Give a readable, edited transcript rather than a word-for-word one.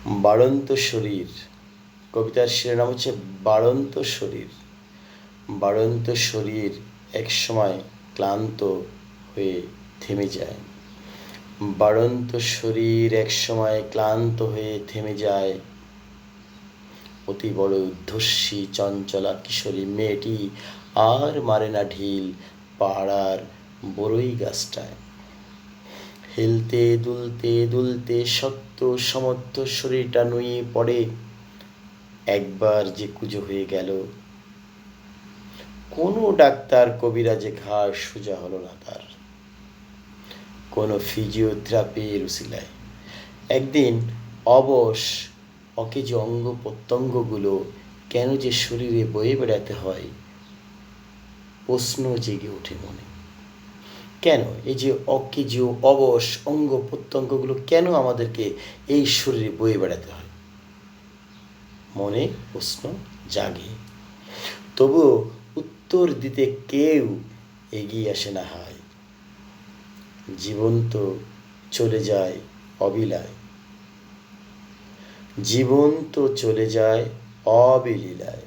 বাড়ন্ত শরীর। কবিতার শিরোনাম হচ্ছে বাড়ন্ত শরীর। বাড়ন্ত শরীর একসময় ক্লান্ত হয়ে থেমে যায়। বাড়ন্ত শরীর একসময় ক্লান্ত হয়ে থেমে যায়। অতি বড় উদ্ধর্ষী চঞ্চলা কিশোরী মেয়েটি আর মারে না ঢিল পাড়ার বড়ই গাছটায়। হেলতে দুলতে দুলতে শক্ত সমর্থ শরীরটা নুয়ে পড়ে। একবার যে কুঁজো হয়ে গেল, কোনো ডাক্তার কবিরাজে ঘাড় সোজা হলো না তার, কোনো ফিজিওথেরাপির উসিলায়। একদিন অবশ অকেজো অঙ্গ প্রত্যঙ্গগুলো কেন যে শরীরে বয়ে বেড়াতে হয়, প্রশ্ন জেগে ওঠে মনে। কেন এই যে অকেজো অবশ অঙ্গ প্রত্যঙ্গগুলো কেন আমাদেরকে এই শরীরে বয়ে বেড়াতে হয়, মনে প্রশ্ন জাগে। তবুও উত্তর দিতে কেউ এগিয়ে আসে না হায়। জীবন তো চলে যায় অবিলায়, জীবন তো চলে যায় অবিলীলায়।